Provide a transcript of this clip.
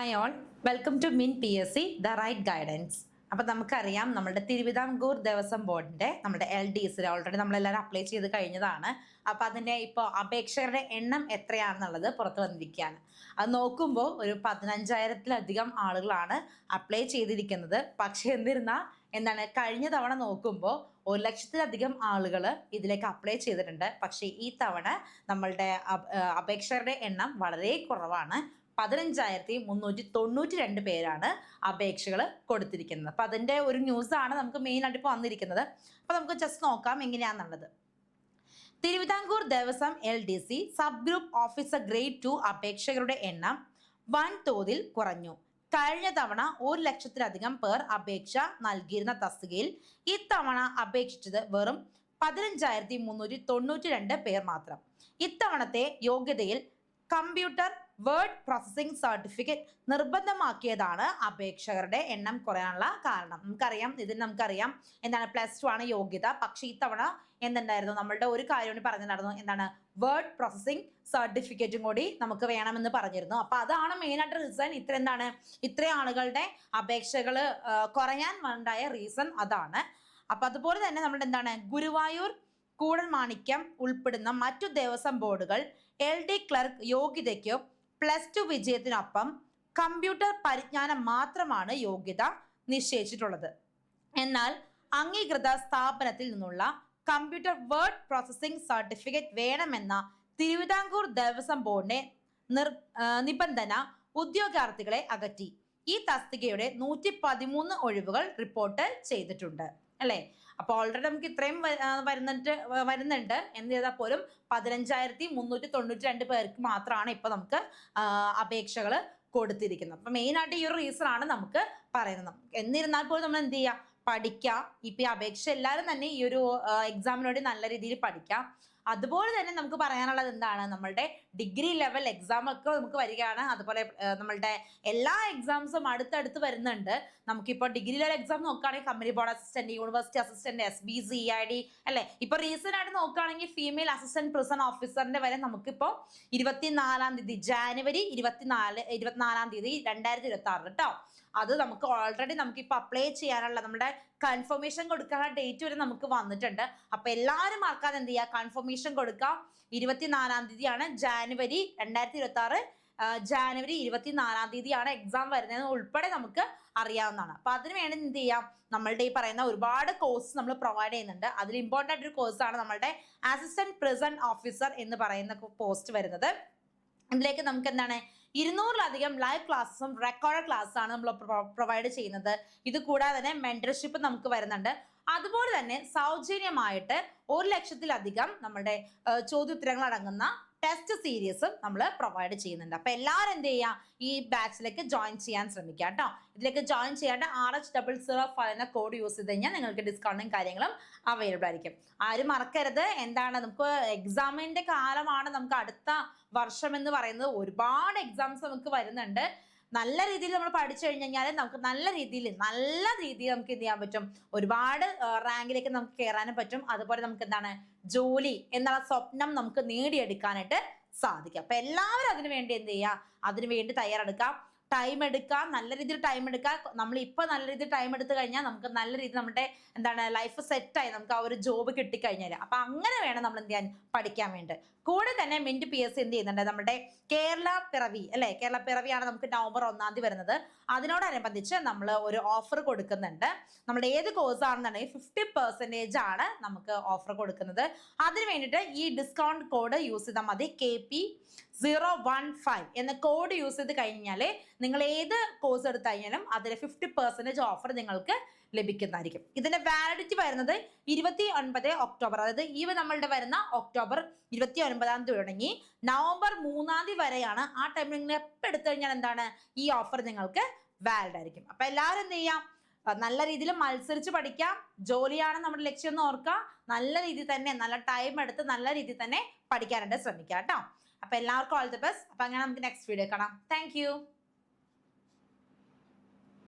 Hi all, welcome to മിൻ PSC the right guidance. അപ്പം നമുക്കറിയാം നമ്മുടെ തിരുവിതാംകൂർ ദേവസ്വം ബോർഡിൻ്റെ നമ്മുടെ LDS ഓൾറെഡി നമ്മളെല്ലാവരും അപ്ലൈ ചെയ്ത് കഴിഞ്ഞതാണ്. അപ്പോൾ അതിൻ്റെ ഇപ്പോൾ അപേക്ഷകരുടെ എണ്ണം എത്രയാണെന്നുള്ളത് പുറത്ത് വന്നിരിക്കുകയാണ്. അത് നോക്കുമ്പോൾ ഒരു 15,000-ലധികം ആളുകളാണ് അപ്ലൈ ചെയ്തിരിക്കുന്നത്. പക്ഷേ എന്താണ് കഴിഞ്ഞ തവണ നോക്കുമ്പോൾ 1,00,000-ലധികം ആളുകൾ ഇതിലേക്ക് അപ്ലൈ ചെയ്തിട്ടുണ്ട്. പക്ഷേ ഈ തവണ നമ്മളുടെ അപേക്ഷകരുടെ എണ്ണം വളരെ കുറവാണ്. 15,392 പേരാണ് അപേക്ഷകൾ കൊടുത്തിരിക്കുന്നത്. അപ്പം അതിൻ്റെ ഒരു ന്യൂസാണ് നമുക്ക് മെയിനായിട്ട് ഇപ്പോൾ വന്നിരിക്കുന്നത്. അപ്പോൾ നമുക്ക് ജസ്റ്റ് നോക്കാം എങ്ങനെയാണെന്നുള്ളത്. Thiruvithamkoor Devaswom LDC sub group officer grade 2 അപേക്ഷകരുടെ എണ്ണം വൻതോതിൽ കുറഞ്ഞു. കഴിഞ്ഞ തവണ 1,00,000-ലധികം പേർ അപേക്ഷ നൽകിയിരുന്ന തസ്തികയിൽ ഇത്തവണ അപേക്ഷിച്ചത് വെറും 15,392 പേർ മാത്രം. ഇത്തവണത്തെ യോഗ്യതയിൽ കമ്പ്യൂട്ടർ വേർഡ് പ്രോസസ്സിംഗ് സർട്ടിഫിക്കറ്റ് നിർബന്ധമാക്കിയതാണ് അപേക്ഷകരുടെ എണ്ണം കുറയാനുള്ള കാരണം. നമുക്കറിയാം എന്താണ് +2 ആണ് യോഗ്യത. പക്ഷേ ഇത്തവണ എന്തുണ്ടായിരുന്നു, നമ്മളുടെ ഒരു കാര്യം പറഞ്ഞിട്ടുണ്ടായിരുന്നു, എന്താണ് വേർഡ് പ്രോസസ്സിംഗ് സർട്ടിഫിക്കറ്റും കൂടി നമുക്ക് വേണമെന്ന് പറഞ്ഞിരുന്നു. അപ്പൊ അതാണ് മെയിനായിട്ട് റീസൺ. ഇത്ര ആളുകളുടെ അപേക്ഷകൾ കുറയാൻ ഉണ്ടായ റീസൺ അതാണ്. അപ്പൊ അതുപോലെ തന്നെ നമ്മുടെ ഗുരുവായൂർ കൂടൽമാണിക്യം ഉൾപ്പെടുന്ന മറ്റു ദേവസ്വം ബോർഡുകൾ LD ക്ലർക്ക് യോഗ്യതയ്ക്ക് +2 വിജയത്തിനൊപ്പം കമ്പ്യൂട്ടർ പരിജ്ഞാനം മാത്രമാണ് യോഗ്യത നിശ്ചയിച്ചിട്ടുള്ളത്. എന്നാൽ അംഗീകൃത സ്ഥാപനത്തിൽ നിന്നുള്ള കമ്പ്യൂട്ടർ വേർഡ് പ്രോസസ്സിംഗ് സർട്ടിഫിക്കറ്റ് വേണമെന്ന തിരുവിതാംകൂർ ദേവസ്വം ബോർഡിന്റെ നിബന്ധന ഉദ്യോഗാർത്ഥികളെ അകറ്റി. ഈ തസ്തികയുടെ 113 ഒഴിവുകൾ റിപ്പോർട്ട് ചെയ്തിട്ടുണ്ട് അല്ലേ. അപ്പോൾ ഓൾറെഡി നമുക്ക് ഇത്രയും വരുന്നുണ്ട് എന്ന് ചെയ്താൽ പോലും 15,392 പേർക്ക് മാത്രമാണ് ഇപ്പൊ നമുക്ക് അപേക്ഷകൾ കൊടുത്തിരിക്കുന്നത്. അപ്പൊ മെയിനായിട്ട് ഈ ഒരു റീസൺ ആണ് നമുക്ക് പറയുന്നത്. എന്നിരുന്നാൽ പോലും നമ്മൾ എന്ത് ചെയ്യുക, പഠിക്കാം. ഇപ്പൊ ഈ അപേക്ഷ എല്ലാവരും തന്നെ ഈ ഒരു എക്സാമിന് വേണ്ടി നല്ല രീതിയിൽ പഠിക്കാം. അതുപോലെ തന്നെ നമുക്ക് പറയാനുള്ളത് എന്താണ്, നമ്മളുടെ ഡിഗ്രി ലെവൽ എക്സാം ഒക്കെ നമുക്ക് വരികയാണ്. അതുപോലെ നമ്മളുടെ എല്ലാ എക്സാംസും അടുത്തടുത്ത് വരുന്നുണ്ട്. നമുക്കിപ്പോൾ ഡിഗ്രി ലെവൽ എക്സാം നോക്കുകയാണെങ്കിൽ company board assistant, university assistant, SB CID അല്ലെ. ഇപ്പൊ റീസെന്റ് ആയിട്ട് നോക്കുകയാണെങ്കിൽ ഫീമെയിൽ അസിസ്റ്റന്റ് പ്രിസൺ ഓഫീസറിന്റെ വരെ നമുക്കിപ്പോൾ 24-ാം തീയതി ജാനുവരി 24-ാം തീയതി 2026 കേട്ടോ. അത് നമുക്ക് ഓൾറെഡി നമുക്കിപ്പോൾ അപ്ലൈ ചെയ്യാനുള്ള നമ്മുടെ കൺഫർമേഷൻ കൊടുക്കാനുള്ള ഡേറ്റ് വരെ നമുക്ക് വന്നിട്ടുണ്ട്. അപ്പൊ എല്ലാവരും മറക്കാതെ എന്ത് ചെയ്യുക, കൺഫർമേഷൻ കൊടുക്കാം. 24-ാം തീയതിയാണ് ജാനുവരി 2026, ജാനുവരി 24-ാം തീയതിയാണ് എക്സാം വരുന്നത് ഉൾപ്പെടെ നമുക്ക് അറിയാവുന്നതാണ്. അപ്പൊ അതിന് വേണ്ടി എന്ത് ചെയ്യാം, നമ്മളുടെ ഈ പറയുന്ന ഒരുപാട് കോഴ്സ് നമ്മൾ പ്രൊവൈഡ് ചെയ്യുന്നുണ്ട്. അതിൽ ഇമ്പോർട്ടൻ്റ് ആയിട്ടൊരു കോഴ്സാണ് നമ്മളുടെ അസിസ്റ്റന്റ് പ്രിസൺ ഓഫീസർ എന്ന് പറയുന്ന പോസ്റ്റ് വരുന്നത്. ഇതിലേക്ക് നമുക്ക് 200-ലധികം ലൈവ് ക്ലാസ്സും റെക്കോർഡ് ക്ലാസ്സാണ് നമ്മൾ പ്രൊവൈഡ് ചെയ്യുന്നത്. ഇത് കൂടാതെ തന്നെ മെന്റർഷിപ്പ് നമുക്ക് വരുന്നുണ്ട്. അതുപോലെ തന്നെ സൗജന്യമായിട്ട് 1,00,000-ലധികം നമ്മുടെ ചോദ്യോത്തരങ്ങൾ അടങ്ങുന്ന ടെസ്റ്റ് സീരീസും നമ്മൾ പ്രൊവൈഡ് ചെയ്യുന്നുണ്ട്. അപ്പൊ എല്ലാവരും എന്ത് ചെയ്യുക, ഈ ബാച്ചിലേക്ക് ജോയിൻ ചെയ്യാൻ ശ്രമിക്കുക കേട്ടോ. ഇതിലേക്ക് ജോയിൻ ചെയ്യാണ്ട് RH005 എന്ന കോഡ് യൂസ് ചെയ്ത് കഴിഞ്ഞാൽ നിങ്ങൾക്ക് ഡിസ്കൗണ്ടും കാര്യങ്ങളും അവൈലബിൾ ആയിരിക്കും. ആരും മറക്കരുത്, നമുക്ക് എക്സാമിന്റെ കാലമാണ്. നമുക്ക് അടുത്ത വർഷം എന്ന് പറയുന്നത് ഒരുപാട് എക്സാംസ് നമുക്ക് വരുന്നുണ്ട്. നല്ല രീതിയിൽ നമ്മൾ പഠിച്ചു കഴിഞ്ഞാൽ നമുക്ക് നല്ല രീതിയിൽ നമുക്ക് എന്ത് ചെയ്യാൻ പറ്റും, ഒരുപാട് റാങ്കിലേക്ക് നമുക്ക് കയറാനും പറ്റും. അതുപോലെ നമുക്ക് ജോലി എന്നുള്ള സ്വപ്നം നമുക്ക് നേടിയെടുക്കാനായിട്ട് സാധിക്കും. അപ്പൊ എല്ലാവരും അതിനു വേണ്ടി എന്ത് ചെയ്യുക, അതിനു വേണ്ടി തയ്യാറെടുക്കാം. ടൈം എടുക്കാം, നല്ല രീതിയിൽ ടൈം എടുക്കാം. നമ്മൾ ഇപ്പൊ നല്ല രീതിയിൽ ടൈം എടുത്തു കഴിഞ്ഞാൽ നമുക്ക് നല്ല രീതിയിൽ നമ്മുടെ ലൈഫ് സെറ്റായി നമുക്ക് ആ ഒരു ജോബ് കിട്ടിക്കഴിഞ്ഞാൽ. അപ്പൊ അങ്ങനെ വേണം നമ്മൾ എന്ത് ചെയ്യാൻ, പഠിക്കാൻ വേണ്ടി. കൂടെ തന്നെ മിന്റ് PSC എന്ത് ചെയ്യുന്നുണ്ട്, നമ്മുടെ കേരള പിറവി അല്ലെ, കേരള പിറവിയാണ് നമുക്ക് നവംബർ 1-ാം തീയതി വരുന്നത്. അതിനോടനുബന്ധിച്ച് നമ്മൾ ഒരു ഓഫർ കൊടുക്കുന്നുണ്ട്. നമ്മുടെ ഏത് കോഴ്സ് ആണെന്നുണ്ടെങ്കിൽ 50% ആണ് നമുക്ക് ഓഫർ കൊടുക്കുന്നത്. അതിന് വേണ്ടിയിട്ട് ഈ ഡിസ്കൗണ്ട് കോഡ് യൂസ് ചെയ്താൽ മതി. KP015 എന്ന കോഡ് യൂസ് ചെയ്ത് കഴിഞ്ഞാൽ നിങ്ങൾ ഏത് കോഴ്സ് എടുത്തു കഴിഞ്ഞാലും അതിൽ 50% ഓഫർ നിങ്ങൾക്ക് ലഭിക്കുന്നതായിരിക്കും. ഇതിന്റെ വാലിഡിറ്റി വരുന്നത് 29 ഒക്ടോബർ, അതായത് ഈ നമ്മളുടെ വരുന്ന ഒക്ടോബർ 29-ാം തീയതി തുടങ്ങി നവംബർ 3-ാം തീയതി വരെയാണ്. ആ ടൈമിൽ നിങ്ങൾ എപ്പോൾ എടുത്തു കഴിഞ്ഞാൽ ഈ ഓഫർ നിങ്ങൾക്ക് വാലിഡ് ആയിരിക്കും. അപ്പൊ എല്ലാവരും എന്ത് ചെയ്യാം, നല്ല രീതിയിൽ മത്സരിച്ച് പഠിക്കാം. ജോലിയാണ് നമ്മുടെ ലക്ഷ്യം എന്ന് ഓർക്കുക. നല്ല രീതിയിൽ തന്നെ നല്ല ടൈം എടുത്ത് നല്ല രീതിയിൽ തന്നെ പഠിക്കാനായിട്ട് ശ്രമിക്കാം കേട്ടോ. അപ്പൊ എല്ലാവർക്കും ഓൾ ദി ബെസ്റ്റ്. അപ്പൊ അങ്ങനെ നമുക്ക് നെക്സ്റ്റ് വീഡിയോ കാണാം. താങ്ക്